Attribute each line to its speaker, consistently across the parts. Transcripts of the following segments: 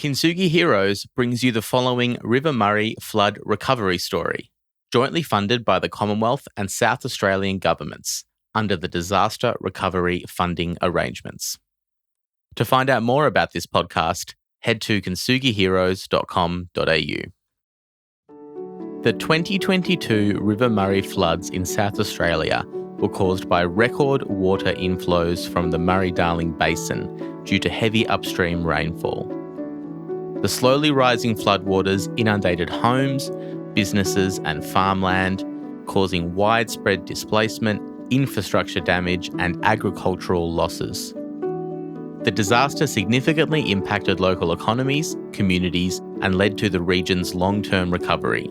Speaker 1: Kintsugi Heroes brings you the following River Murray flood recovery story, jointly funded by the Commonwealth and South Australian governments under the Disaster Recovery Funding Arrangements. To find out more about this podcast, head to kintsugiheroes.com.au. The 2022 River Murray floods in South Australia were caused by record water inflows from the Murray-Darling Basin due to heavy upstream rainfall. The slowly rising floodwaters inundated homes, businesses and farmland, causing widespread displacement, infrastructure damage and agricultural losses. The disaster significantly impacted local economies, communities and led to the region's long-term recovery.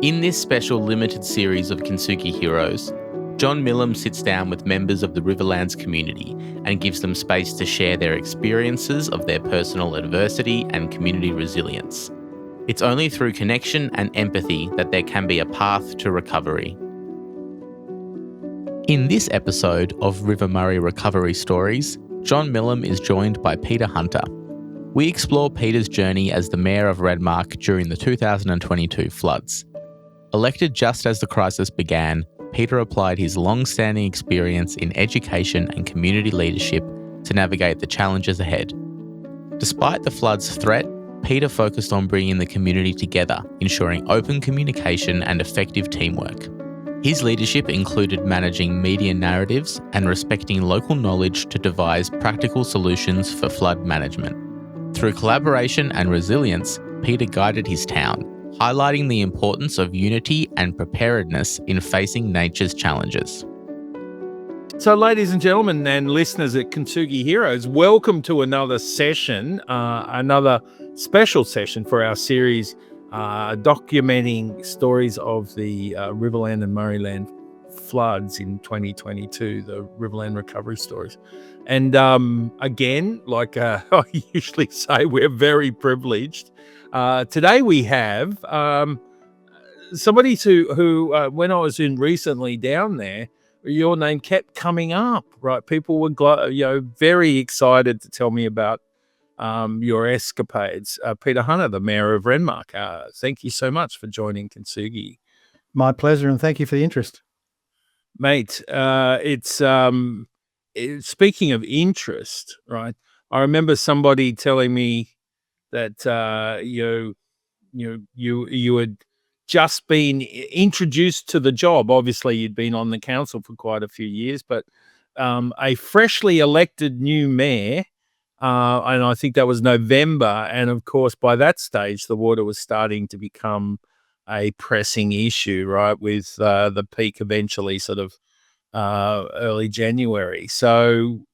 Speaker 1: In this special limited series of Kintsugi Heroes, John Millam sits down with members of the Riverlands community and gives them space to share their experiences of their personal adversity and community resilience. It's only through connection and empathy that there can be a path to recovery. In this episode of River Murray Recovery Stories, John Millam is joined by Peter Hunter. We explore Peter's journey as the Mayor of Renmark during the 2022 floods. Elected just as the crisis began, Peter applied his long-standing experience in education and community leadership to navigate the challenges ahead. Despite the flood's threat, Peter focused on bringing the community together, ensuring open communication and effective teamwork. His leadership included managing media narratives and respecting local knowledge to devise practical solutions for flood management. Through collaboration and resilience, Peter guided his town, highlighting the importance of unity and preparedness in facing nature's challenges.
Speaker 2: So, ladies and gentlemen and listeners at Kintsugi Heroes, welcome to another session, another special session for our series documenting stories of the Riverland and Murrayland floods in 2022, the Riverland recovery stories. And again, like I usually say, we're very privileged. Today we have somebody who when I was in recently down there, your name kept coming up, right? People were very excited to tell me about your escapades. Peter Hunter, the Mayor of Renmark, thank you so much for joining Kintsugi.
Speaker 3: My pleasure, and thank you for the interest.
Speaker 2: Mate, speaking of interest, right? I remember somebody telling me that you had just been introduced to the job. Obviously, you'd been on the council for quite a few years, but a freshly elected new mayor, and I think that was November. And of course, by that stage, the water was starting to become a pressing issue, right? With the peak eventually sort of early January. So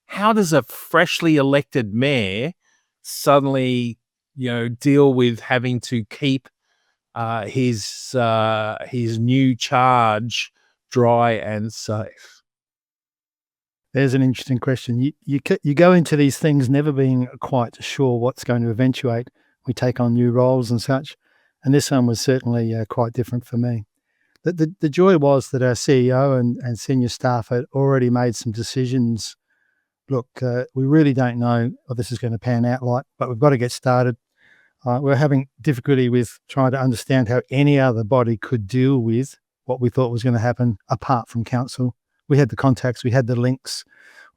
Speaker 2: how does a freshly elected mayor suddenly, deal with having to keep his new charge dry and safe?
Speaker 3: There's an interesting question. You go into these things never being quite sure what's going to eventuate. We take on new roles and such, and this one was certainly quite different for me. The joy was that our CEO and senior staff had already made some decisions. Look, we really don't know what this is going to pan out like, but we've got to get started. We're having difficulty with trying to understand how any other body could deal with what we thought was going to happen apart from council. We had the contacts, we had the links,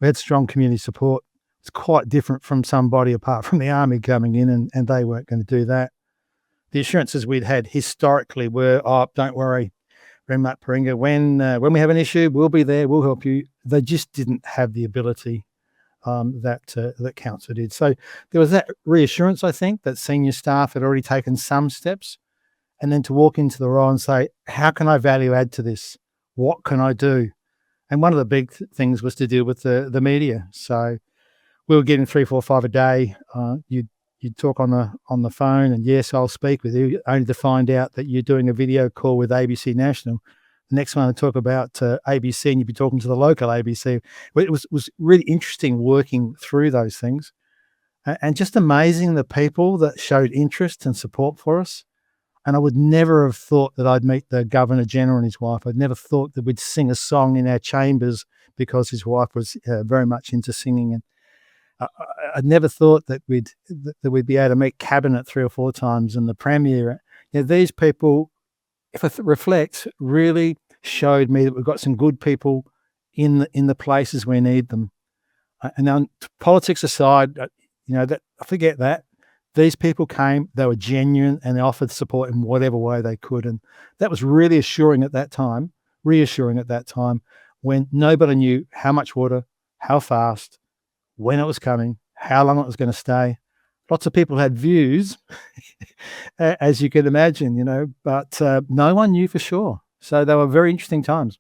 Speaker 3: we had strong community support. It's quite different from somebody apart from the army coming in, and they weren't going to do that. The assurances we'd had historically were, don't worry, Renmark Paringa, when we have an issue, we'll be there, we'll help you. They just didn't have the ability that council did. So there was that reassurance, I think, that senior staff had already taken some steps, and then to walk into the role and say, how can I value add to this? What can I do? And one of the big things was to deal with the media. So we were getting 3, 4, 5 a day. You'd talk on the phone, and yes, I'll speak with you, only to find out that you're doing a video call with ABC National. The next one to talk about ABC, and you'd be talking to the local ABC. It was really interesting working through those things, and just amazing the people that showed interest and support for us. And I would never have thought that I'd meet the Governor General and his wife. I'd never thought that we'd sing a song in our chambers because his wife was very much into singing. I never thought that we'd be able to meet cabinet 3 or 4 times and the premier. These people, if I reflect, really showed me that we've got some good people in the places we need them. And now, politics aside, that I forget that. These people came, they were genuine, and they offered support in whatever way they could. And that was really reassuring at that time, when nobody knew how much water, how fast, when it was coming, how long it was going to stay. Lots of people had views, as you can imagine, but no one knew for sure. So they were very interesting times.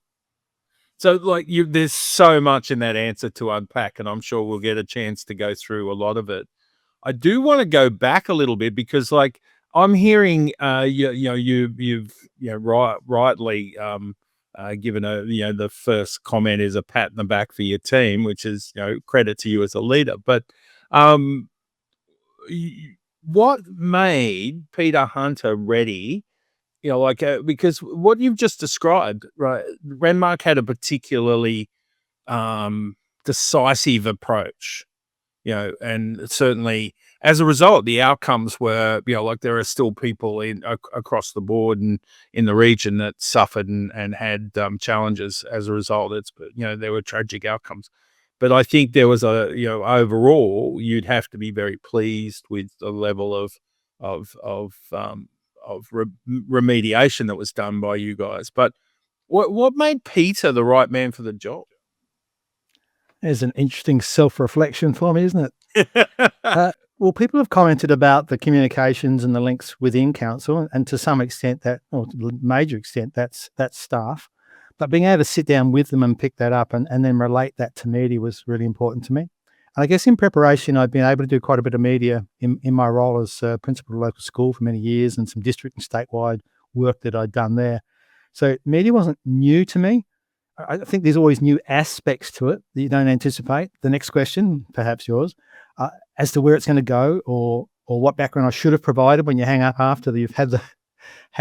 Speaker 2: So, there's so much in that answer to unpack, and I'm sure we'll get a chance to go through a lot of it. I do want to go back a little bit because, I'm hearing, you've rightly given the first comment is a pat in the back for your team, which is credit to you as a leader. But what made Peter Hunter ready? Because what you've just described, right? Renmark had a particularly decisive approach, and certainly as a result, the outcomes were, there are still people across the board and in the region that suffered and had challenges as a result. There were tragic outcomes. But I think there was overall, you'd have to be very pleased with the level of remediation that was done by you guys. But what made Peter the right man for the job?
Speaker 3: There's an interesting self-reflection for me, isn't it? Well, people have commented about the communications and the links within council, and to some extent or to a major extent, that's staff. But being able to sit down with them and pick that up and then relate that to media was really important to me. And I guess in preparation, I've been able to do quite a bit of media in my role as principal of a local school for many years, and some district and statewide work that I'd done there. So media wasn't new to me. I think there's always new aspects to it that you don't anticipate. The next question, perhaps yours, as to where it's going to go or what background I should have provided when you hang up after you've had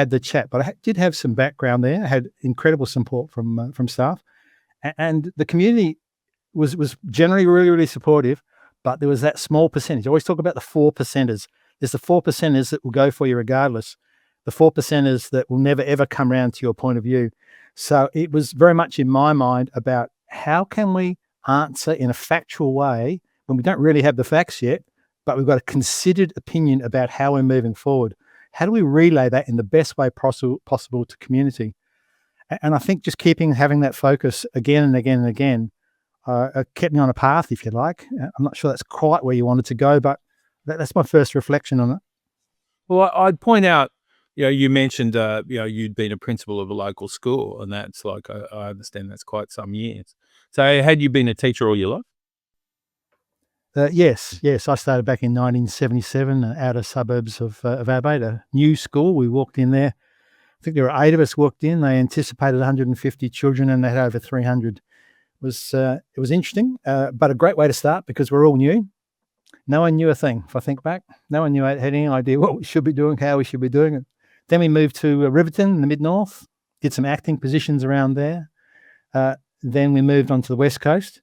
Speaker 3: the chat. But I did have some background there. I had incredible support from staff, and the community was generally really, really supportive. But there was that small percentage. I always talk about the 4%ers. There's the 4%ers that will go for you regardless. The 4%ers that will never, ever come around to your point of view. So it was very much in my mind about how can we answer in a factual way when we don't really have the facts yet, but we've got a considered opinion about how we're moving forward. How do we relay that in the best way possible to community? And I think just having that focus again and again and again kept me on a path, if you like. I'm not sure that's quite where you wanted to go, but that's my first reflection on it.
Speaker 2: Well, I'd point out, you mentioned, you'd been a principal of a local school, and that's I understand that's quite some years. So had you been a teacher all your life?
Speaker 3: Yes. I started back in 1977, outer suburbs of Adelaide, a new school. We walked in there. I think there were 8 of us walked in. They anticipated 150 children, and they had over 300. It was interesting, but a great way to start because we're all new. No one knew a thing. If I think back, no one had any idea what we should be doing, how we should be doing it. Then we moved to Riverton in the mid-north, did some acting positions around there. Then we moved on to the West Coast,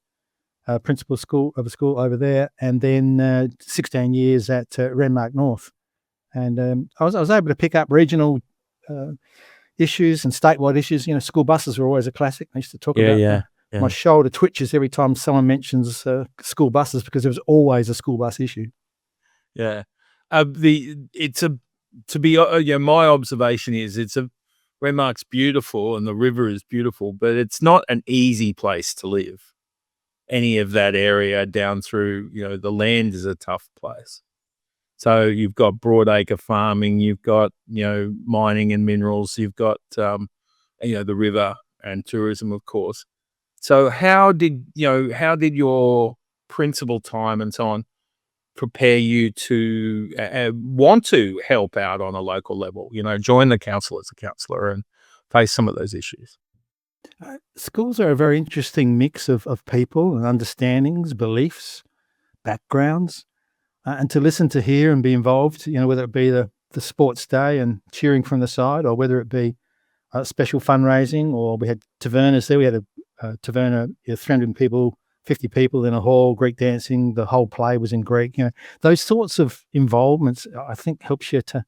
Speaker 3: principal of a school over there, and then 16 years at Renmark North. And I was able to pick up regional issues and statewide issues. School buses were always a classic. I used to talk about
Speaker 2: Yeah.
Speaker 3: My shoulder twitches every time someone mentions school buses because there was always a school bus issue.
Speaker 2: Yeah. My observation is Renmark's beautiful and the river is beautiful, but it's not an easy place to live. Any of that area down through, the land is a tough place. So you've got broadacre farming, you've got, mining and minerals, you've got, the river and tourism, of course. So how did your principal time and so on prepare you to want to help out on a local level, join the council as a councillor and face some of those issues?
Speaker 3: Schools are a very interesting mix of people and understandings, beliefs, backgrounds, and to listen to hear and be involved, whether it be the sports day and cheering from the side, or whether it be special fundraising, or we had tavernas there. We had a taverna, 300 people 50 people in a hall, Greek dancing, the whole play was in Greek. Those sorts of involvements, I think, helps you to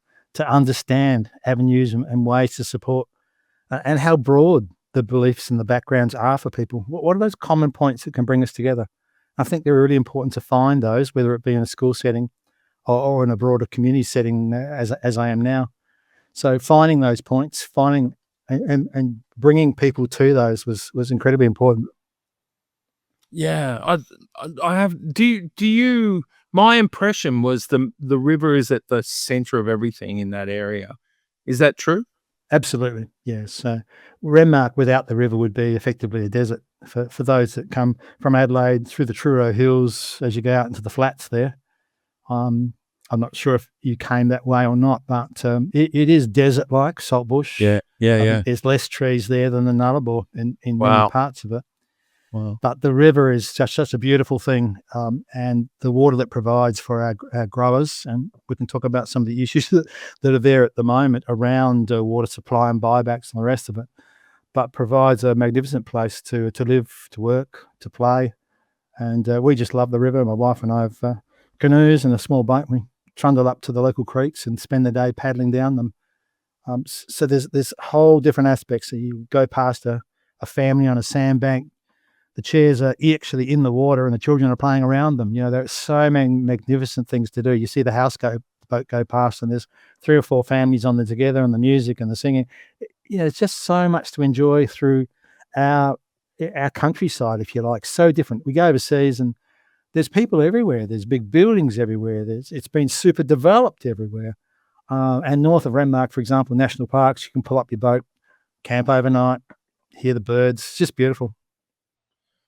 Speaker 3: understand avenues and ways to support, and how broad the beliefs and the backgrounds are for people. What are those common points that can bring us together? I think they're really important to find those, whether it be in a school setting or in a broader community setting, as I am now. So finding those points, finding and bringing people to those was incredibly important.
Speaker 2: Yeah, I have. Do you? My impression was the river is at the center of everything in that area. Is that true?
Speaker 3: Absolutely, yes. So Renmark without the river would be effectively a desert for those that come from Adelaide through the Truro Hills as you go out into the flats there. I'm not sure if you came that way or not, but it is desert-like, saltbush.
Speaker 2: Yeah.
Speaker 3: I think there's less trees there than the Nullarbor in many
Speaker 2: Wow.
Speaker 3: parts of it.
Speaker 2: Wow.
Speaker 3: But the river is such a beautiful thing, and the water that provides for our growers, and we can talk about some of the issues that are there at the moment around water supply and buybacks and the rest of it, but provides a magnificent place to live, to work, to play. And we just love the river. My wife and I have canoes and a small boat. We trundle up to the local creeks and spend the day paddling down them. So there's whole different aspects. So you go past a family on a sandbank. The chairs are actually in the water and the children are playing around them. There are so many magnificent things to do. You see the houseboat go past and there's 3 or 4 families on there together, and the music and the singing. It's just so much to enjoy through our countryside, if you like. So different. We go overseas and there's people everywhere. There's big buildings everywhere. It's been super developed everywhere. And north of Renmark, for example, national parks, you can pull up your boat, camp overnight, hear the birds. It's just beautiful.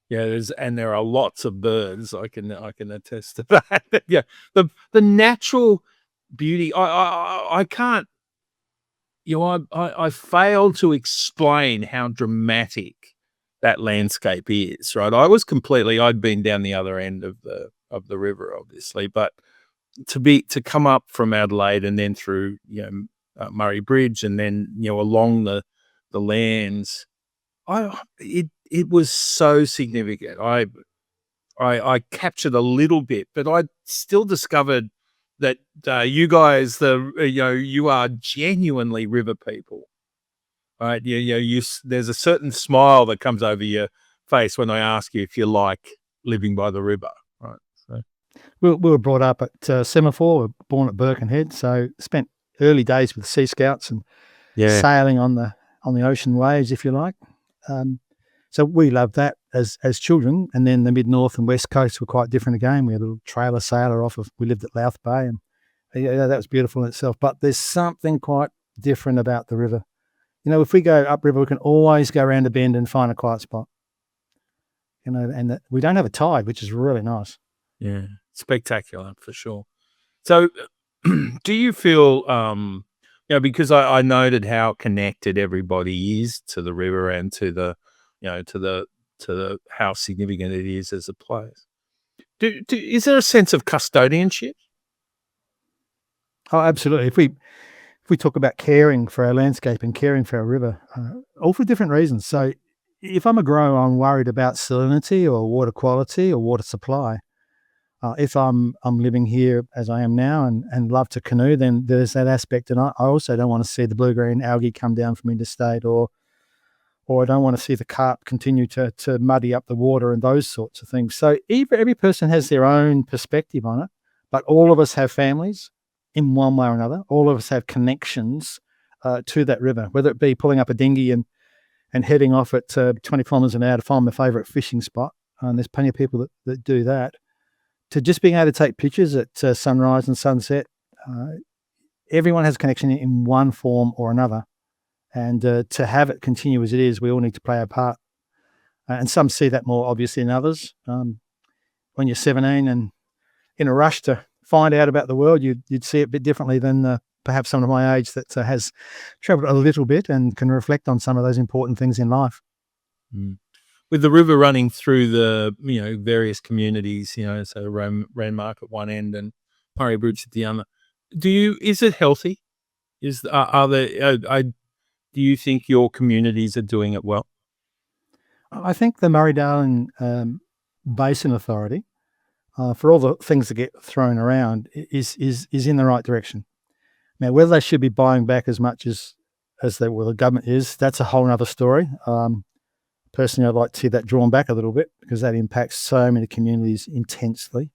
Speaker 2: Yeah, there are lots of birds. I can attest to that. Yeah, the natural beauty. I can't. I fail to explain how dramatic that landscape is. Right, I'd been down the other end of the river, obviously, but to come up from Adelaide and then through Murray Bridge and then along the lands, it was so significant. I captured a little bit, but I still discovered that you guys, you are genuinely river people, right? There's a certain smile that comes over your face when I ask you if you like living by the river, right? So
Speaker 3: we were brought up at Semaphore. We were born at Birkenhead, so spent early days with Sea Scouts and sailing on the ocean waves, if you like. So we loved that as children, and then the mid-north and west coast were quite different again. We had a little trailer sailor we lived at Louth Bay, and that was beautiful in itself. But there's something quite different about the river. If we go upriver, we can always go around a bend and find a quiet spot. And we don't have a tide, which is really nice.
Speaker 2: Yeah, spectacular for sure. So do you feel, because I noted how connected everybody is to the river and to the, to the how significant it is as a place. Is there a sense of custodianship?
Speaker 3: Oh, absolutely. If we talk about caring for our landscape and caring for our river, all for different reasons. So if I'm a grower, I'm worried about salinity or water quality or water supply. If I'm living here as I am now and love to canoe, then there's that aspect. And I also don't want to see the blue-green algae come down from interstate, or I don't want to see the carp continue to muddy up the water and those sorts of things. So every person has their own perspective on it, but all of us have families in one way or another. All of us have connections to that river, whether it be pulling up a dinghy and heading off at 20 kilometres an hour to find my favourite fishing spot. And there's plenty of people that do that. To just being able to take pictures at sunrise and sunset, everyone has a connection in one form or another. And to have it continue as it is, we all need to play our part. And some see that more obviously than others. When you're 17 and in a rush to find out about the world, you'd see it a bit differently than perhaps someone of my age that has travelled a little bit and can reflect on some of those important things in life.
Speaker 2: Mm. With the river running through the various communities, so Renmark at one end and Murray Bridge at the other, is it healthy? Do you think your communities are doing it well?
Speaker 3: I think the Murray-Darling Basin Authority, for all the things that get thrown around, is in the right direction. Now, whether they should be buying back as much as the government is, that's a whole other story. Personally, I'd like to see that drawn back a little bit because that impacts so many communities intensely.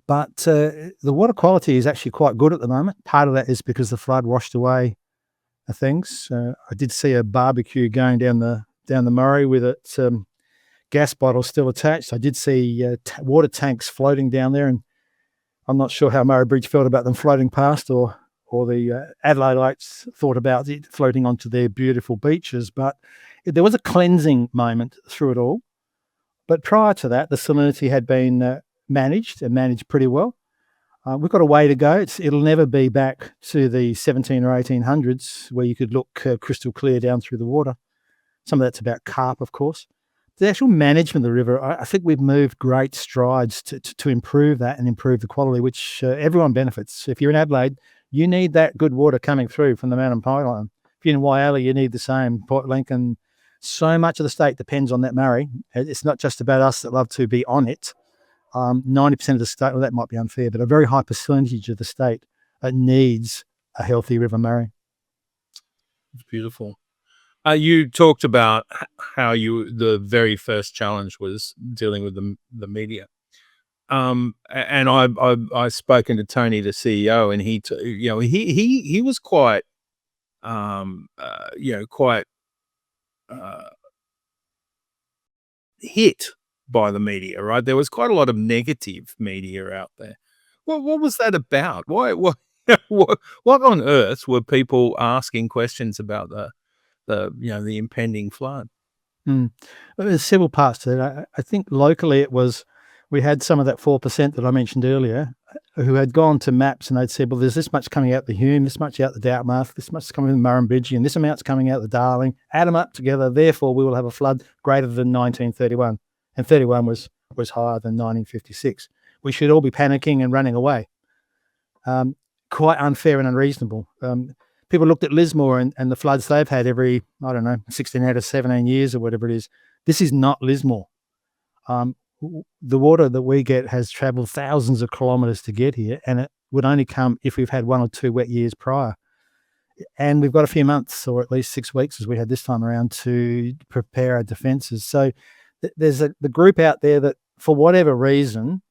Speaker 3: But the water quality is actually quite good at the moment. Part of that is because the flood washed away things. I did see a barbecue going down the Murray with its gas bottle still attached. I did see water tanks floating down there, and I'm not sure how Murray Bridge felt about them floating past, or the Adelaideite thought about it floating onto their beautiful beaches. But there was a cleansing moment through it all. But prior to that, the salinity had been managed pretty well. We've got a way to go. It'll never be back to the 17 or 1800s where you could look crystal clear down through the water. Some of that's about carp, of course. The actual management of the river, I think we've moved great strides to improve that and improve the quality, which everyone benefits. If you're in Adelaide, you need that good water coming through from the Mountain Pipeline. If you're in Whyalla, you need the same. Port Lincoln, so much of the state depends on that Murray. It's not just about us that love to be on it. 90% of the state, well, that might be unfair, but a very high percentage of the state needs a healthy River Murray.
Speaker 2: It's beautiful. You talked about how the very first challenge was dealing with the media. And I've spoken to Tony, the CEO, and he was quite, quite hit by the media, right? There was quite a lot of negative media out there. What was that about? Why? What on earth were people asking questions about the impending flood?
Speaker 3: Well, there's several parts to that. I think locally we had some of that 4% that I mentioned earlier who had gone to maps and they'd said, well, there's this much coming out the Hume, this much out the Dartmouth, this much coming in the Murrumbidgee, and this amount's coming out the Darling. Add them up together, therefore we will have a flood greater than 1931. And 31 was higher than 1956. We should all be panicking and running away. Quite unfair and unreasonable. People looked at Lismore and the floods they've had every, 16 out of 17 years or whatever it is. This is not Lismore. The water that we get has travelled thousands of kilometres to get here, and it would only come if we've had 1 or 2 wet years prior. And we've got a few months, or at least 6 weeks as we had this time around, to prepare our defences. So there's the group out there that, for whatever reason,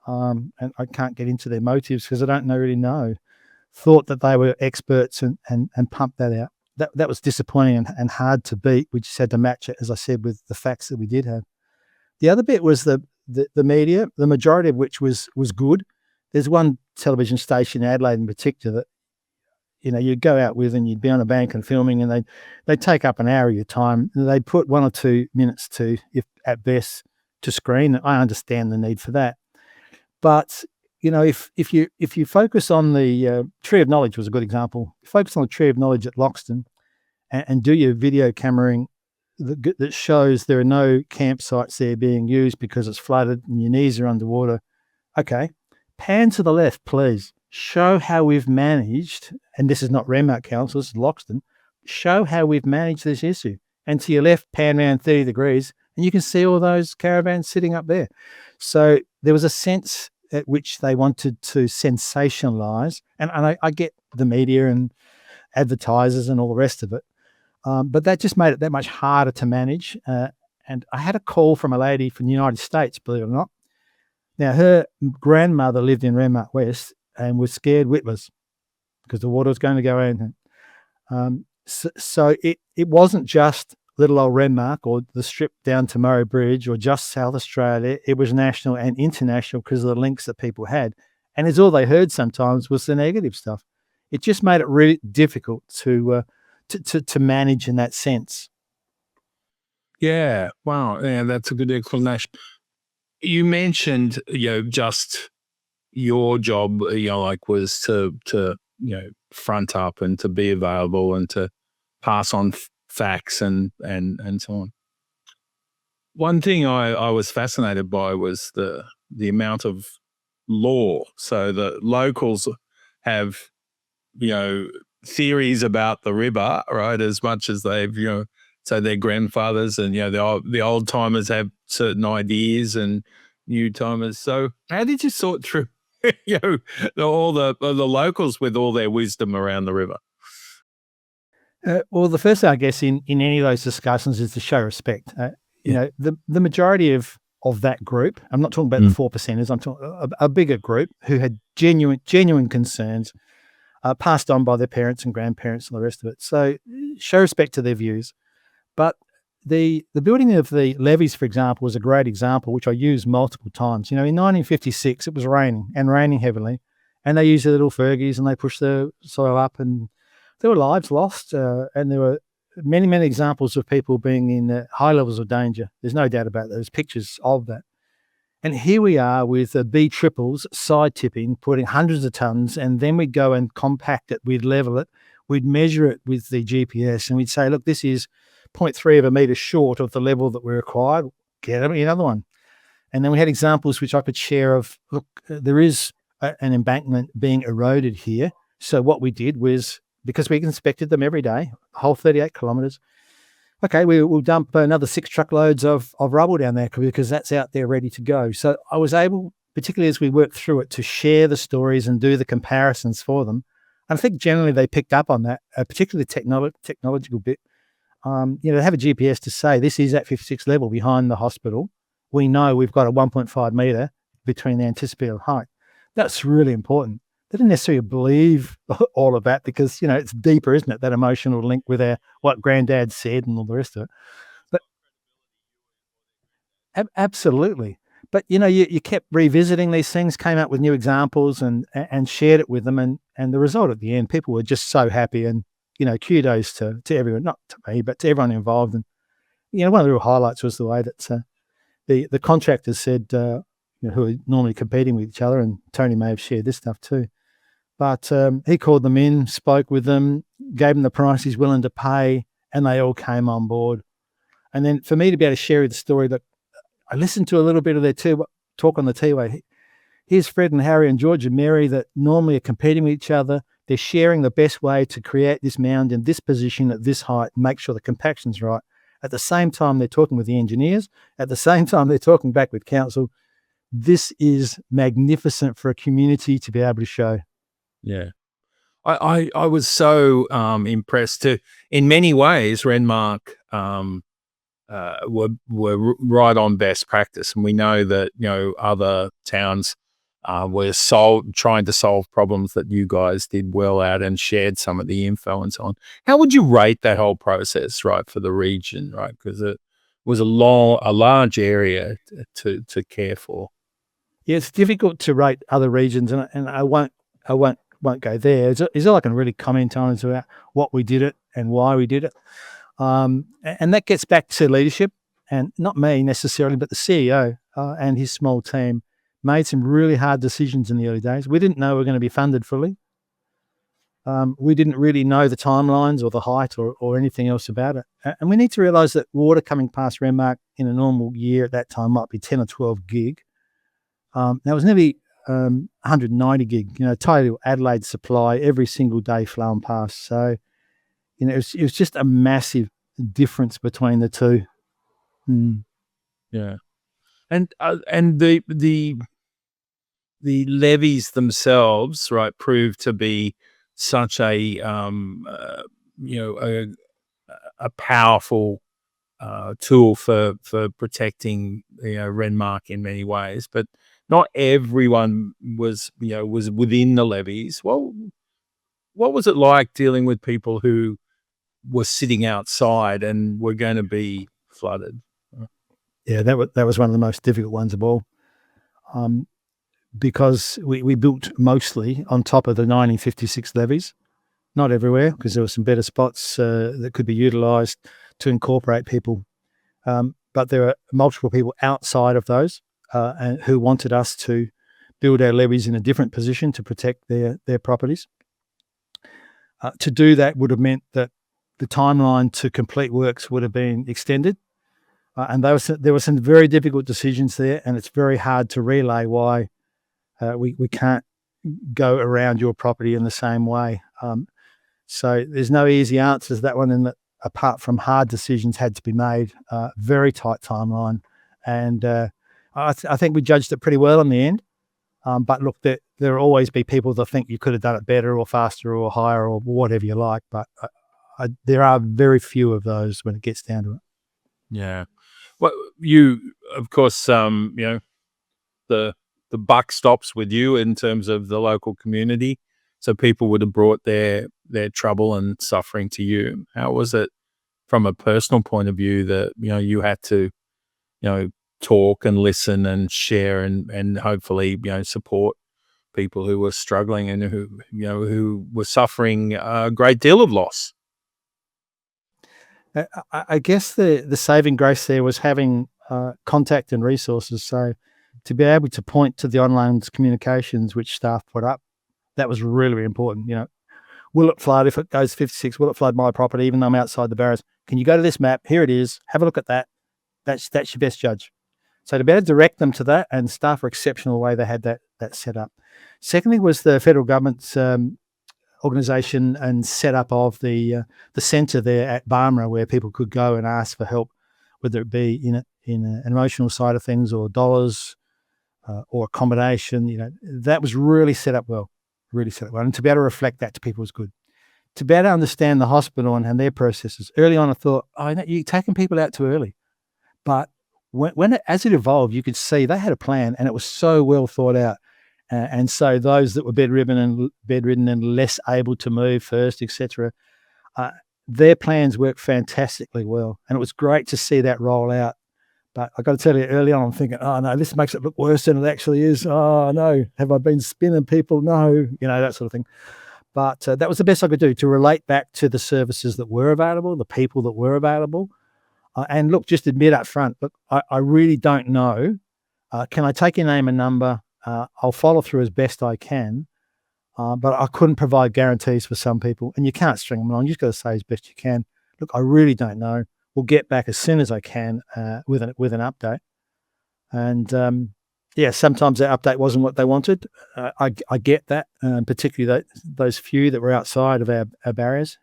Speaker 3: and I can't get into their motives because I don't really know, thought that they were experts and pumped that out. That was disappointing and hard to beat. We just had to match it, as I said, with the facts that we did have. The other bit was the media, the majority of which was good. There's one television station in Adelaide in particular that, you'd go out with and you'd be on a bank and filming, and they'd take up an hour of your time. They'd put 1 or 2 minutes if at best, to screen. I understand the need for that. But, if you focus on the Tree of Knowledge was a good example. Focus on the Tree of Knowledge at Loxton and do your video cameraing that shows there are no campsites there being used because it's flooded and your knees are underwater. Okay, pan to the left, please. Show how we've managed, and this is not Renmark Council, this is Loxton, show how we've managed this issue. And to your left, pan around 30 degrees, and you can see all those caravans sitting up there. So there was a sense at which they wanted to sensationalise, and I get the media and advertisers and all the rest of it, but that just made it that much harder to manage. And I had a call from a lady from the United States, believe it or not. Now, her grandmother lived in Renmark West and was scared witless because the water was going to go in. So it wasn't just little old Renmark or the strip down to Murray Bridge or just South Australia. It was national and international because of the links that people had. And it's all they heard sometimes was the negative stuff. It just made it really difficult to manage in that sense.
Speaker 2: Yeah. Wow. Yeah, that's a good explanation. You mentioned, just your job, was to front up and to be available and to pass on facts and so on. One thing I was fascinated by was the amount of law. So the locals have, theories about the river, right? As much as they've, so their grandfathers and, the old timers have certain ideas and new timers. So how did you sort through all the locals with all their wisdom around the river?
Speaker 3: Well, the first thing, I guess, in any of those discussions is to show respect. You know, the majority of that group, I'm not talking about the 4%ers, I'm talking a bigger group who had genuine concerns, passed on by their parents and grandparents and the rest of it. So show respect to their views. But the building of the levees, for example, was a great example, which I used multiple times. You know, in 1956, it was raining heavily, and they used their little Fergies and they pushed the soil up, and there were lives lost, and there were many examples of people being in high levels of danger. There's no doubt about that. There's pictures of that. And here we are with B triples side tipping, putting hundreds of tons, and then we'd go and compact it, we'd level it, we'd measure it with the GPS, and we'd say, look, this is 0.3 of a metre short of the level that we required, get another one. And then we had examples which I could share of, look, there is an embankment being eroded here. So what we did was, because we inspected them every day, whole 38 kilometres, okay, we'll dump another 6 truckloads of rubble down there because that's out there ready to go. So I was able, particularly as we worked through it, to share the stories and do the comparisons for them. And I think generally they picked up on that, particularly the technological bit. You know, to have a GPS to say this is at 56 level behind the hospital. We know we've got a 1.5 metre between the anticipated height. That's really important. They didn't necessarily believe all of that because, you know, it's deeper, isn't it? That emotional link with what granddad said and all the rest of it. But absolutely. But, you know, you kept revisiting these things, came up with new examples and shared it with them. And the result at the end, people were just so happy. And, you know, kudos to everyone, not to me, but to everyone involved. And, you know, one of the real highlights was the way that the contractors said, you know, who are normally competing with each other, and Tony may have shared this stuff too. But he called them in, spoke with them, gave them the price he's willing to pay, and they all came on board. And then for me to be able to share the story, that I listened to a little bit of their talk on the T-Way. Here's Fred and Harry and George and Mary that normally are competing with each other. They're sharing the best way to create this mound in this position at this height and make sure the compaction's right. At the same time, they're talking with the engineers. At the same time, they're talking back with council. This is magnificent for a community to be able to show.
Speaker 2: Yeah. I was so impressed too. In many ways, Renmark were right on best practice, and we know that, you know, other towns were trying to solve problems that you guys did well at and shared some of the info and so on. How would you rate that whole process, right, for the region, right? Because it was a large area to care for.
Speaker 3: Yeah, it's difficult to rate other regions, and I won't go there. It's all I can really comment on is about what we did it and why we did it. And that gets back to leadership, and not me necessarily, but the CEO and his small team made some really hard decisions in the early days. We didn't know we were going to be funded fully. We didn't really know the timelines or the height or anything else about it. And we need to realise that water coming past Renmark in a normal year at that time might be 10 or 12 gig. That was nearly 190 gig, you know, total Adelaide supply every single day flowing past. So, you know, it was just a massive difference between the two.
Speaker 2: Yeah, and the levies themselves, right, proved to be such a you know, a powerful tool for protecting, you know, Renmark in many ways, but not everyone was within the levees. Well, what was it like dealing with people who were sitting outside and were going to be flooded?
Speaker 3: Yeah, that was one of the most difficult ones of all, because we built mostly on top of the 1956 levees, not everywhere, because there were some better spots that could be utilised to incorporate people. But there are multiple people outside of those and who wanted us to build our levees in a different position to protect their properties. To do that would have meant that the timeline to complete works would have been extended. And there were some very difficult decisions there, and it's very hard to relay why we can't go around your property in the same way. So there's no easy answers to that one, in that apart from hard decisions had to be made, very tight timeline, And I think we judged it pretty well in the end. But look, there will always be people that think you could have done it better or faster or higher or whatever you like. But there are very few of those when it gets down to it.
Speaker 2: Yeah. Well, you, of course, the buck stops with you in terms of the local community. So people would have brought their trouble and suffering to you. How was it from a personal point of view that, you had to, talk and listen and share and hopefully, support people who were struggling and who were suffering a great deal of loss?
Speaker 3: I guess the saving grace there was having contact and resources. So to be able to point to the online communications which staff put up, that was really, really important. Will it flood if it goes 56? Will it flood my property even though I'm outside the barriers? Can you go to this map? Here it is. Have a look at that. That's your best judge. So to be able to direct them to that, and staff were exceptional the way they had that set up. Secondly was the federal government's organisation and setup of the centre there at Barmera, where people could go and ask for help, whether it be in an emotional side of things or dollars or accommodation. That was really set up well, and to be able to reflect that to people was good. To be able to understand the hospital and their processes. Early on, I thought, you're taking people out too early, but as it evolved, you could see they had a plan, and it was so well thought out. And so those that were bedridden and less able to move first, etc., their plans worked fantastically well, and it was great to see that roll out. But I got to tell you, early on, I'm thinking, oh no, this makes it look worse than it actually is. Oh no, have I been spinning people? No, that sort of thing. But that was the best I could do to relate back to the services that were available, the people that were available, and look, just admit up front, look, I really don't know. Can I take your name and number? I'll follow through as best I can, but I couldn't provide guarantees for some people, and you can't string them along. You just got to say as best you can. Look, I really don't know. We'll get back as soon as I can with an update. And sometimes that update wasn't what they wanted. I get that, particularly those few that were outside of our barriers.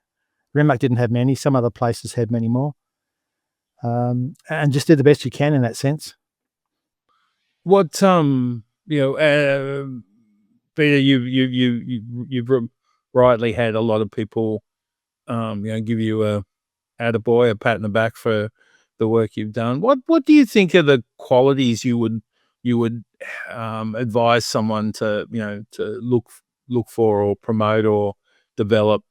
Speaker 3: Renmark didn't have many. Some other places had many more. And just did the best you can in that sense.
Speaker 2: What Peter, you've rightly had a lot of people, give you a attaboy, a pat in the back for the work you've done. What do you think are the qualities you would advise someone to look for or promote or develop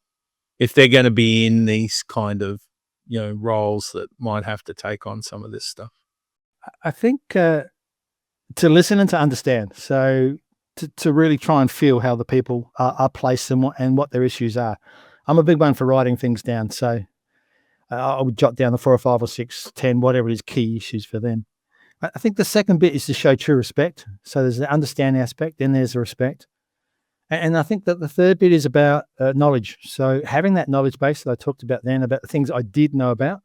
Speaker 2: if they're going to be in these kind of roles that might have to take on some of this stuff?
Speaker 3: I think to listen and to understand. So to really try and feel how the people are placed and what their issues are. I'm a big one for writing things down. So I would jot down the 4 or 5 or 6, 10, whatever it is, key issues for them. I think the second bit is to show true respect. So there's the understanding aspect, then there's the respect. And I think that the third bit is about knowledge. So having that knowledge base that I talked about then, about the things I did know about,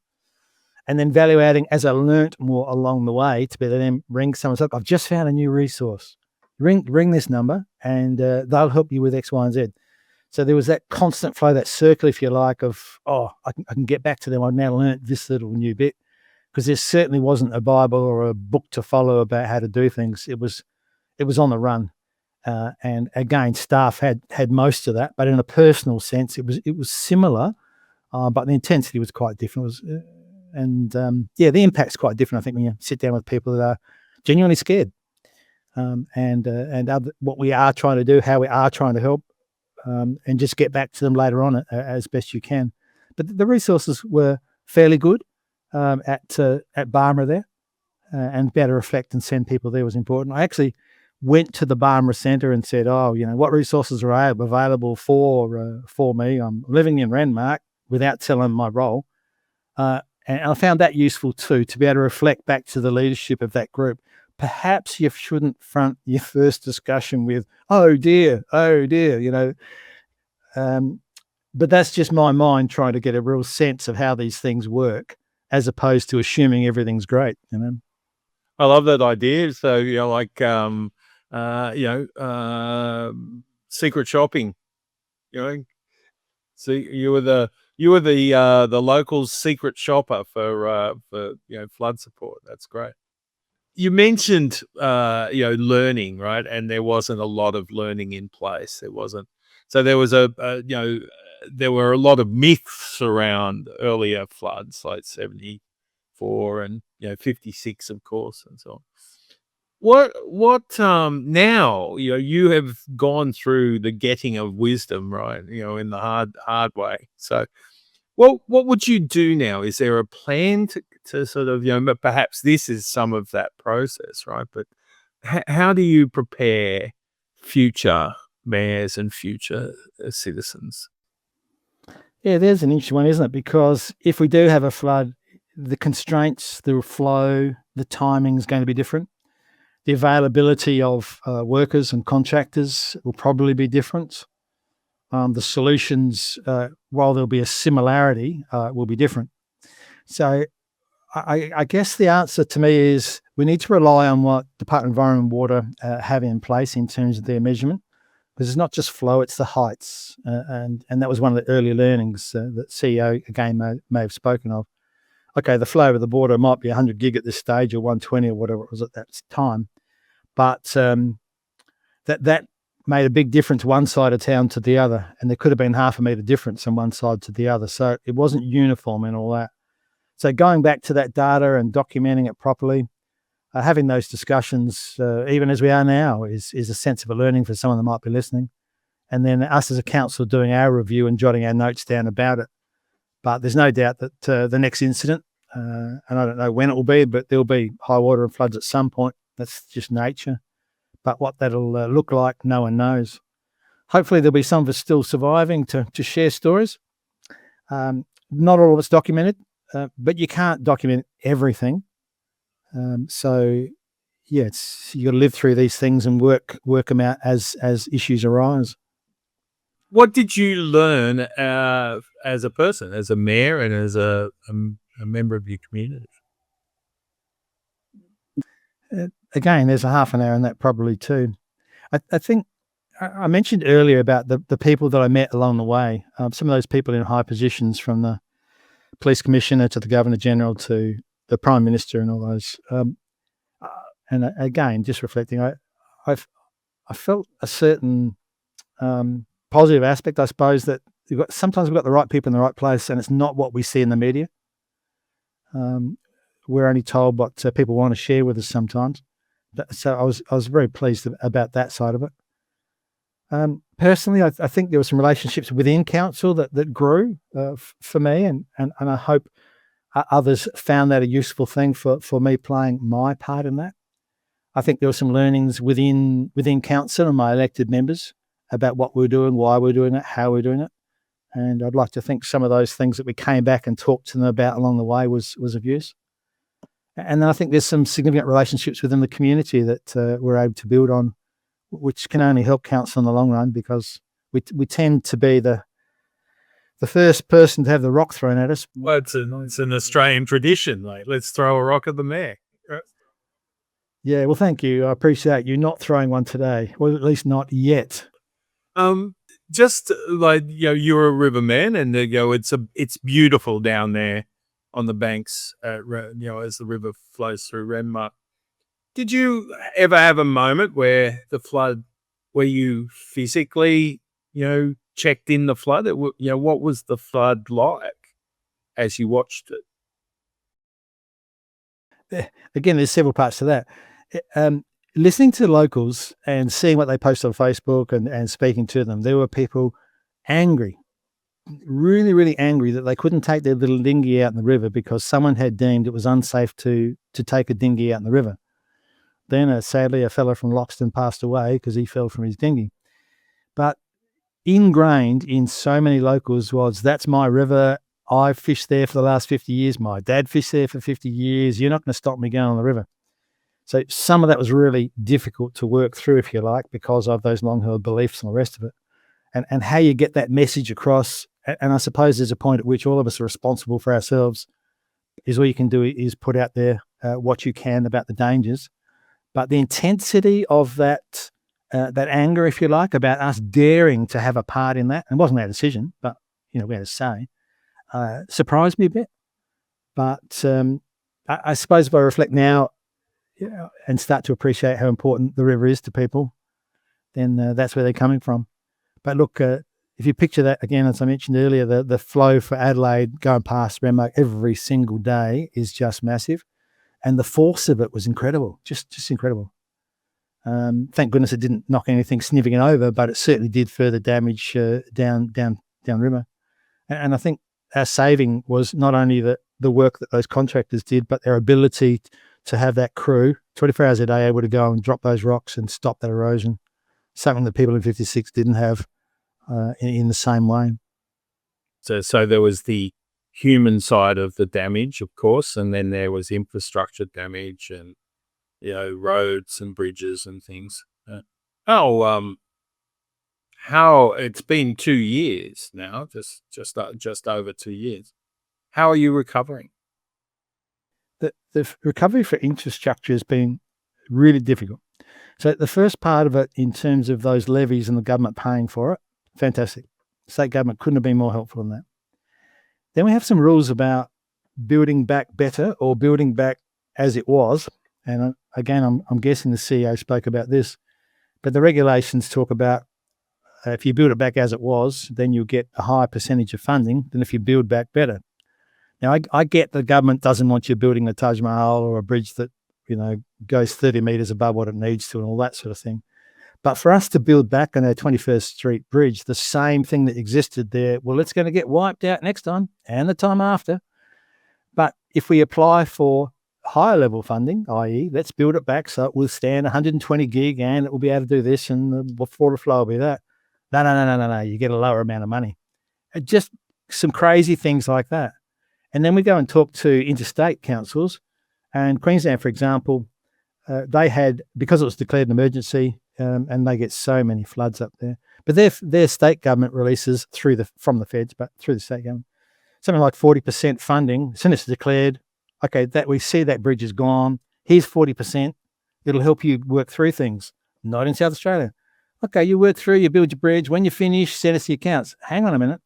Speaker 3: and then value adding as I learnt more along the way to be able to then ring someone up. I've just found a new resource. Ring this number and they'll help you with X, Y, and Z. So there was that constant flow, that circle, if you like, of, I can get back to them. I've now learnt this little new bit, because there certainly wasn't a Bible or a book to follow about how to do things. It was on the run. And again, staff had most of that, but in a personal sense, it was similar, but the intensity was quite different. The impact's quite different, I think, when you sit down with people that are genuinely scared, what we are trying to do, how we are trying to help, and just get back to them later on as best you can. But the resources were fairly good at Barmera there, and better reflect and send people there was important. I actually went to the Barmera Centre and said, what resources are available for me? I'm living in Renmark, without telling my role. And I found that useful too, to be able to reflect back to the leadership of that group. Perhaps you shouldn't front your first discussion with, oh dear, but that's just my mind trying to get a real sense of how these things work, as opposed to assuming everything's great.
Speaker 2: I love that idea. So, secret shopping, So you were the local secret shopper for flood support. That's great. You mentioned, learning, right? And there wasn't a lot of learning in place. There wasn't. So there was there were a lot of myths around earlier floods, like 74 and 56, of course, and so on. Now, you have gone through the getting of wisdom, right? In the hard way. So what would you do now? Is there a plan to sort of, perhaps this is some of that process, right? But how do you prepare future mayors and future citizens?
Speaker 3: Yeah, there's an interesting one, isn't it? Because if we do have a flood, the constraints, the flow, the timing is going to be different. The availability of workers and contractors will probably be different. The solutions, while there'll be a similarity, will be different. So I guess the answer to me is we need to rely on what Department of Environment and Water have in place in terms of their measurement, because it's not just flow, it's the heights. And that was one of the early learnings that CEO, again, may have spoken of. Okay, the flow over the border might be 100 gig at this stage or 120 or whatever it was at that time. But that made a big difference one side of town to the other, and there could have been half a metre difference on one side to the other. So it wasn't uniform and all that. So going back to that data and documenting it properly, having those discussions, even as we are now, is a sense of a learning for someone that might be listening. And then us as a council doing our review and jotting our notes down about it. But there's no doubt that the next incident, and I don't know when it will be, but there'll be high water and floods at some point. That's just nature. But what that'll look like, no one knows. Hopefully there'll be some of us still surviving to share stories. Not all of it's documented, but you can't document everything. So, yeah, you got to live through these things and work them out as issues arise.
Speaker 2: What did you learn as a person, as a mayor, and as a member of your community?
Speaker 3: Again, there's a half an hour in that probably too. I think I mentioned earlier about the people that I met along the way. Some of those people in high positions, from the police commissioner to the governor general to the prime minister and all those. And again, just reflecting, I felt a certain positive aspect, I suppose, that sometimes we've got the right people in the right place, and it's not what we see in the media. We're only told what people want to share with us sometimes. So I was very pleased about that side of it. Personally, I think there were some relationships within council that grew for me, and I hope others found that a useful thing for me playing my part in that. I think there were some learnings within council and my elected members about what we're doing, why we're doing it, how we're doing it. And I'd like to think some of those things that we came back and talked to them about along the way was of use. And then I think there's some significant relationships within the community that we're able to build on, which can only help council in the long run, because we tend to be the first person to have the rock thrown at us.
Speaker 2: Well, it's an Australian tradition, like, let's throw a rock at the mayor.
Speaker 3: Yeah, well, thank you. I appreciate you not throwing one today, or at least not yet.
Speaker 2: Just like, you're a riverman, and it's beautiful down there on the banks, as the river flows through Renmark. Did you ever have a moment where you physically, checked in the flood? What was the flood like as you watched
Speaker 3: it? Again, there's several parts to that. Listening to locals and seeing what they post on Facebook and speaking to them, there were people angry, really, really angry that they couldn't take their little dinghy out in the river because someone had deemed it was unsafe to take a dinghy out in the river. Then, sadly, a fellow from Loxton passed away because he fell from his dinghy. But ingrained in so many locals was, that's my river. I've fished there for the last 50 years. My dad fished there for 50 years. You're not going to stop me going on the river. So some of that was really difficult to work through, if you like, because of those long-held beliefs and the rest of it. And how you get that message across, and I suppose there's a point at which all of us are responsible for ourselves, is all you can do is put out there what you can about the dangers. But the intensity of that anger, if you like, about us daring to have a part in that, and it wasn't our decision, but we had a say, surprised me a bit. But I suppose if I reflect now, and start to appreciate how important the river is to people, then that's where they're coming from. But look, if you picture that again, as I mentioned earlier, the flow for Adelaide going past Renmark every single day is just massive, and the force of it was incredible, just incredible. Thank goodness it didn't knock anything significant over, but it certainly did further damage downriver. And I think our saving was not only the work that those contractors did, but their ability to have that crew 24 hours a day able to go and drop those rocks and stop that erosion, something that people in 56 didn't have in the same way.
Speaker 2: So there was the human side of the damage, of course, and then there was infrastructure damage and, roads and bridges and things. How it's been 2 years now, just over 2 years. How are you recovering?
Speaker 3: The recovery for infrastructure has been really difficult. So the first part of it, in terms of those levies and the government paying for it, fantastic. State government couldn't have been more helpful than that. Then we have some rules about building back better or building back as it was. And again, I'm guessing the CEO spoke about this, but the regulations talk about if you build it back as it was, then you'll get a higher percentage of funding than if you build back better. Now, I get the government doesn't want you building the Taj Mahal or a bridge that, goes 30 metres above what it needs to and all that sort of thing. But for us to build back on our 21st Street Bridge, the same thing that existed there, well, it's going to get wiped out next time and the time after. But if we apply for higher level funding, i.e. let's build it back so it will stand 120 gig and it will be able to do this and the water flow will be that. No, you get a lower amount of money. Just some crazy things like that. And then we go and talk to interstate councils, and Queensland, for example, they had, because it was declared an emergency, and they get so many floods up there, but their state government releases from the feds, but through the state government, something like 40% funding. As soon as it's declared, okay, that we see that bridge is gone, here's 40%, it'll help you work through things. Not in South Australia. Okay, you work through, you build your bridge, when you finish, send us the accounts. Hang on a minute.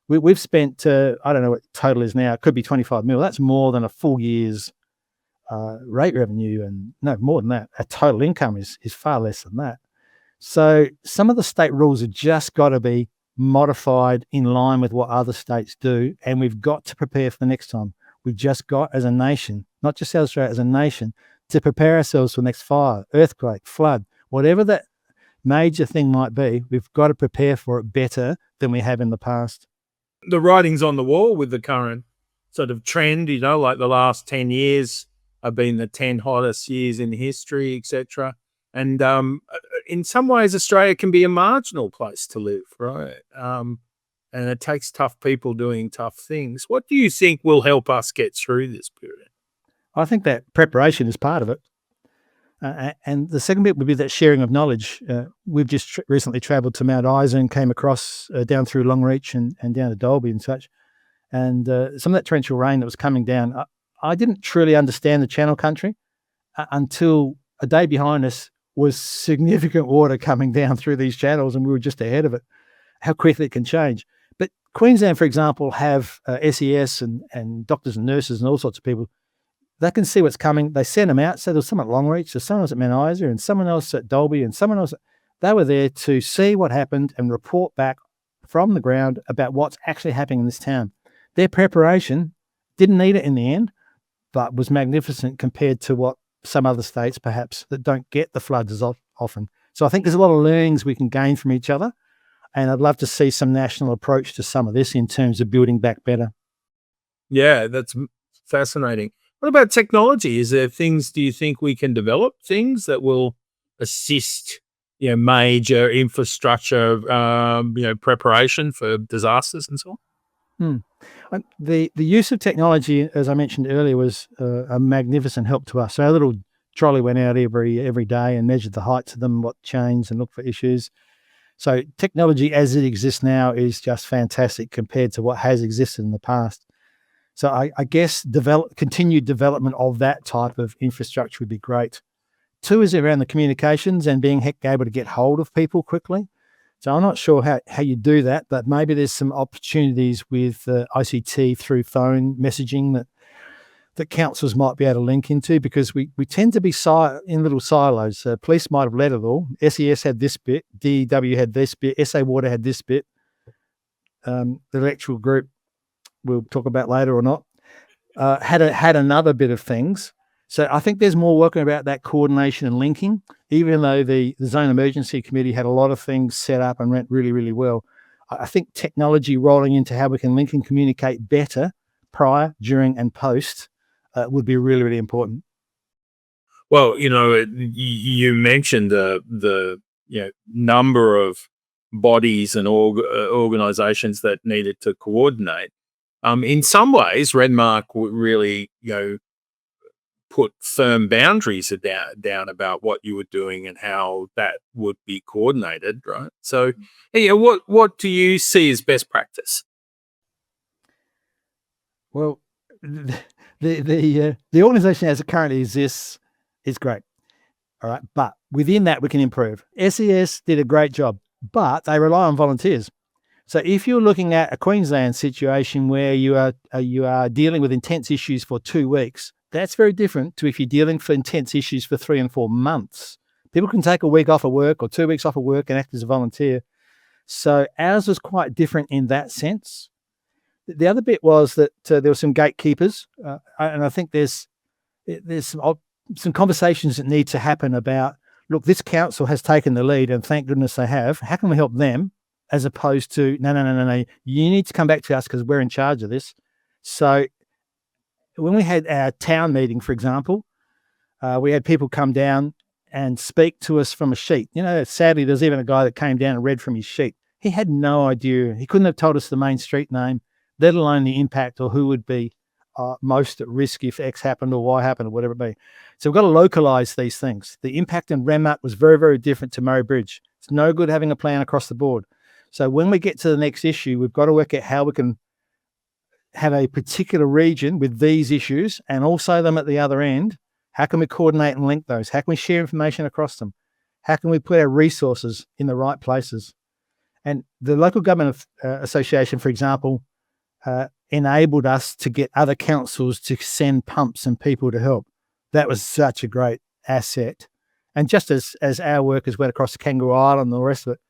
Speaker 3: We've spent, I don't know what total is now, it could be 25 mil. That's more than a full year's rate revenue, and no, more than that. Our total income is far less than that. So some of the state rules have just got to be modified in line with what other states do, and we've got to prepare for the next time. We've just got, as a nation, not just South Australia, as a nation, to prepare ourselves for the next fire, earthquake, flood, whatever that major thing might be, we've got to prepare for it better than we have in the past.
Speaker 2: The writing's on the wall with the current sort of trend, like the last 10 years have been the 10 hottest years in history, etc. And in some ways, Australia can be a marginal place to live, right? And it takes tough people doing tough things. What do you think will help us get through this period?
Speaker 3: I think that preparation is part of it. And the second bit would be that sharing of knowledge. We've just recently travelled to Mount Isa and came across down through Longreach and down to Dalby and such. And some of that torrential rain that was coming down, I didn't truly understand the Channel Country until a day behind us was significant water coming down through these channels, and we were just ahead of it, how quickly it can change. But Queensland, for example, have SES and doctors and nurses and all sorts of people. They can see what's coming. They send them out. So there was someone at Longreach, there's someone else at Mount Isa, and someone else at Dalby, and someone else. They were there to see what happened and report back from the ground about what's actually happening in this town. Their preparation didn't need it in the end, but was magnificent compared to what some other states perhaps that don't get the floods as often. So I think there's a lot of learnings we can gain from each other, and I'd love to see some national approach to some of this in terms of building back better.
Speaker 2: Yeah, that's fascinating. What about technology? Is there things, do you think we can develop things that will assist, major infrastructure, preparation for disasters and so on?
Speaker 3: The use of technology, as I mentioned earlier, was a magnificent help to us. So our little trolley went out every day and measured the heights of them, what changed, and looked for issues. So technology as it exists now is just fantastic compared to what has existed in the past. So I guess continued development of that type of infrastructure would be great. Two is around the communications and being able to get hold of people quickly. So I'm not sure how you do that, but maybe there's some opportunities with ICT through phone messaging that councils might be able to link into, because we tend to be in little silos. Police might have led it all. SES had this bit, DEW had this bit, SA Water had this bit. The electoral group, we'll talk about later or not, had another bit of things. So I think there's more working about that coordination and linking, even though the Zone Emergency Committee had a lot of things set up and went really, really well. I think technology rolling into how we can link and communicate better prior, during, and post would be really, really important.
Speaker 2: Well, you mentioned the number of bodies and organizations that needed to coordinate. In some ways, Renmark really, put firm boundaries down about what you were doing and how that would be coordinated, right? So, what do you see as best practice?
Speaker 3: Well, the organisation as it currently exists is great, all right, but within that we can improve. SES did a great job, but they rely on volunteers. So if you're looking at a Queensland situation where you are dealing with intense issues for 2 weeks, that's very different to if you're dealing for intense issues for 3 and 4 months. People can take a week off of work or 2 weeks off of work and act as a volunteer. So ours was quite different in that sense. The other bit was that there were some gatekeepers, and I think there's some conversations that need to happen about, look, this council has taken the lead, and thank goodness they have. How can we help them? As opposed to, no, you need to come back to us because we're in charge of this. So when we had our town meeting, for example, we had people come down and speak to us from a sheet. Sadly, there's even a guy that came down and read from his sheet. He had no idea. He couldn't have told us the main street name, let alone the impact or who would be most at risk if X happened or Y happened or whatever it be. So we've got to localise these things. The impact in Renmark was very, very different to Murray Bridge. It's no good having a plan across the board. So when we get to the next issue, we've got to work out how we can have a particular region with these issues and also them at the other end. How can we coordinate and link those? How can we share information across them? How can we put our resources in the right places? And the Local Government Association, for example, enabled us to get other councils to send pumps and people to help. That was such a great asset. And just as our workers went across to Kangaroo Island and the rest of it,